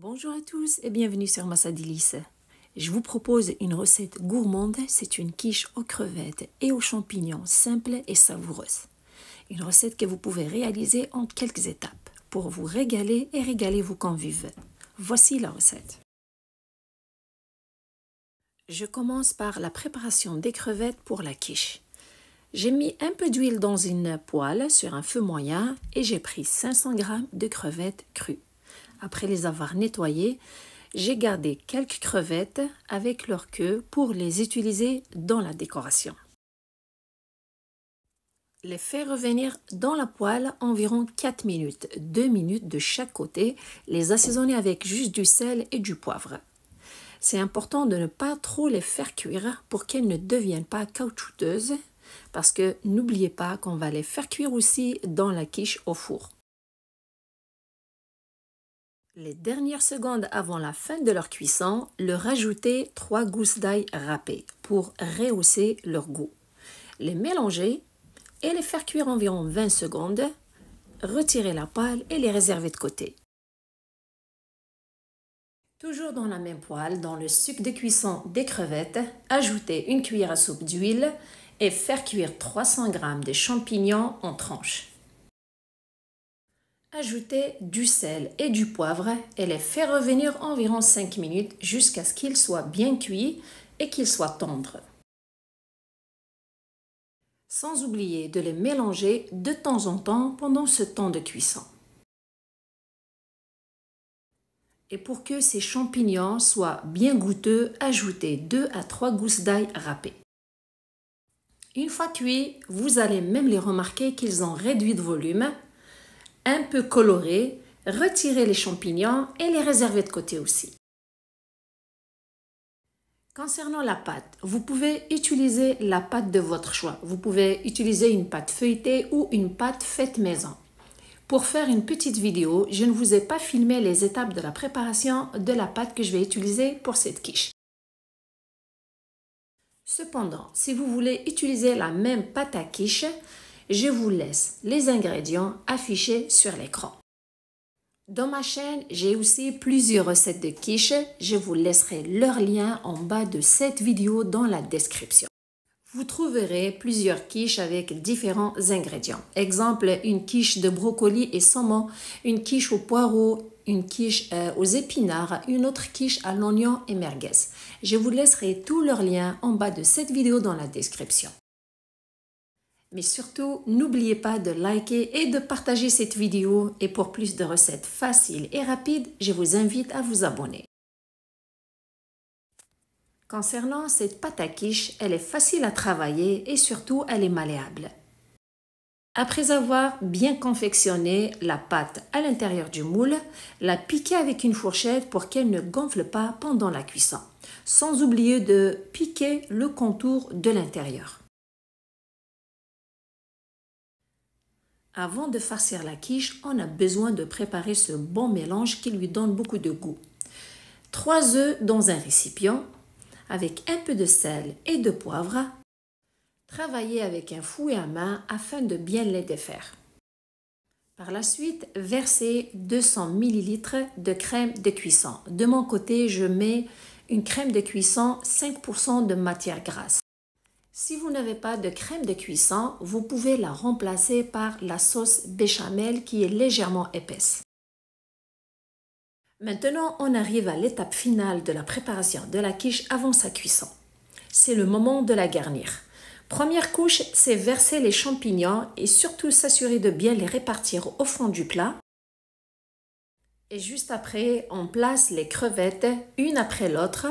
Bonjour à tous et bienvenue sur Massa Délices. Je vous propose une recette gourmande, c'est une quiche aux crevettes et aux champignons simple et savoureuse. Une recette que vous pouvez réaliser en quelques étapes pour vous régaler et régaler vos convives. Voici la recette. Je commence par la préparation des crevettes pour la quiche. J'ai mis un peu d'huile dans une poêle sur un feu moyen et j'ai pris 500 g de crevettes crues. Après les avoir nettoyées, j'ai gardé quelques crevettes avec leur queue pour les utiliser dans la décoration. Les faire revenir dans la poêle environ 4 minutes, 2 minutes de chaque côté, les assaisonner avec juste du sel et du poivre. C'est important de ne pas trop les faire cuire pour qu'elles ne deviennent pas caoutchouteuses, parce que n'oubliez pas qu'on va les faire cuire aussi dans la quiche au four. Les dernières secondes avant la fin de leur cuisson, leur rajouter 3 gousses d'ail râpées pour rehausser leur goût. Les mélanger et les faire cuire environ 20 secondes. Retirer la poêle et les réserver de côté. Toujours dans la même poêle, dans le suc de cuisson des crevettes, ajouter une cuillère à soupe d'huile et faire cuire 300 g de champignons en tranches. Ajoutez du sel et du poivre et les faire revenir environ 5 minutes jusqu'à ce qu'ils soient bien cuits et qu'ils soient tendres. Sans oublier de les mélanger de temps en temps pendant ce temps de cuisson. Et pour que ces champignons soient bien goûteux, ajoutez 2 à 3 gousses d'ail râpées. Une fois cuits, vous allez même les remarquer qu'ils ont réduit de volume, un peu colorés, retirez les champignons et les réservez de côté aussi. Concernant la pâte, vous pouvez utiliser la pâte de votre choix. Vous pouvez utiliser une pâte feuilletée ou une pâte faite maison. Pour faire une petite vidéo, je ne vous ai pas filmé les étapes de la préparation de la pâte que je vais utiliser pour cette quiche. Cependant, si vous voulez utiliser la même pâte à quiche, je vous laisse les ingrédients affichés sur l'écran. Dans ma chaîne, j'ai aussi plusieurs recettes de quiche. Je vous laisserai leur lien en bas de cette vidéo dans la description. Vous trouverez plusieurs quiches avec différents ingrédients. Exemple, une quiche de brocoli et saumon, une quiche aux poireaux, une quiche aux épinards, une autre quiche à l'oignon et merguez. Je vous laisserai tous leurs liens en bas de cette vidéo dans la description. Mais surtout, n'oubliez pas de liker et de partager cette vidéo. Et pour plus de recettes faciles et rapides, je vous invite à vous abonner. Concernant cette pâte à quiche, elle est facile à travailler et surtout, elle est malléable. Après avoir bien confectionné la pâte à l'intérieur du moule, la piquez avec une fourchette pour qu'elle ne gonfle pas pendant la cuisson, sans oublier de piquer le contour de l'intérieur. Avant de farcir la quiche, on a besoin de préparer ce bon mélange qui lui donne beaucoup de goût. 3 œufs dans un récipient avec un peu de sel et de poivre. Travaillez avec un fouet à main afin de bien les défaire. Par la suite, versez 200 ml de crème de cuisson. De mon côté, je mets une crème de cuisson 5% de matière grasse. Si vous n'avez pas de crème de cuisson, vous pouvez la remplacer par la sauce béchamel qui est légèrement épaisse. Maintenant, on arrive à l'étape finale de la préparation de la quiche avant sa cuisson. C'est le moment de la garnir. Première couche, c'est verser les champignons et surtout s'assurer de bien les répartir au fond du plat. Et juste après, on place les crevettes une après l'autre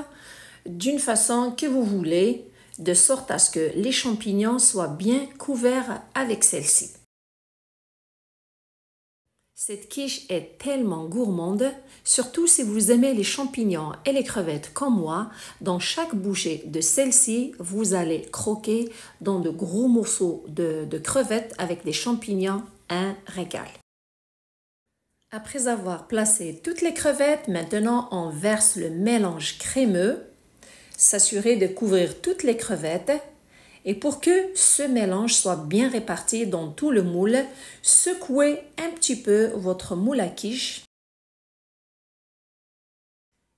d'une façon que vous voulez, de sorte à ce que les champignons soient bien couverts avec celle-ci. Cette quiche est tellement gourmande, surtout si vous aimez les champignons et les crevettes comme moi. Dans chaque bouchée de celle-ci, vous allez croquer dans de gros morceaux de crevettes avec des champignons, un régal. Après avoir placé toutes les crevettes, maintenant on verse le mélange crémeux. S'assurer de couvrir toutes les crevettes et pour que ce mélange soit bien réparti dans tout le moule, secouez un petit peu votre moule à quiche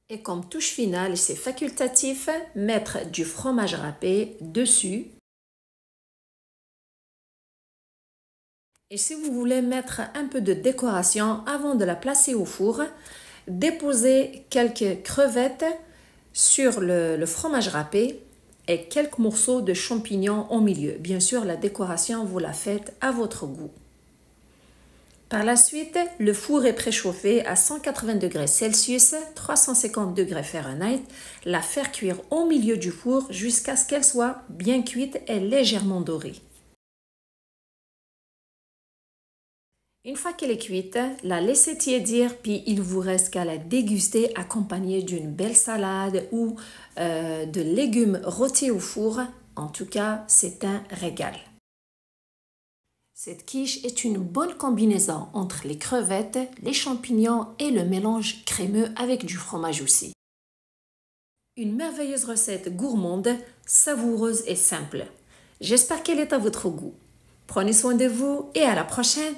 Et comme touche finale, c'est facultatif, mettre du fromage râpé dessus. Et si vous voulez mettre un peu de décoration avant de la placer au four, déposez quelques crevettes sur le fromage râpé et quelques morceaux de champignons au milieu. Bien sûr, la décoration, vous la faites à votre goût. Par la suite, le four est préchauffé à 180 degrés Celsius, 350 degrés Fahrenheit. La faire cuire au milieu du four jusqu'à ce qu'elle soit bien cuite et légèrement dorée. Une fois qu'elle est cuite, la laissez tiédir, puis il vous reste qu'à la déguster accompagnée d'une belle salade ou de légumes rôtis au four. En tout cas, c'est un régal. Cette quiche est une bonne combinaison entre les crevettes, les champignons et le mélange crémeux avec du fromage aussi. Une merveilleuse recette gourmande, savoureuse et simple. J'espère qu'elle est à votre goût. Prenez soin de vous et à la prochaine!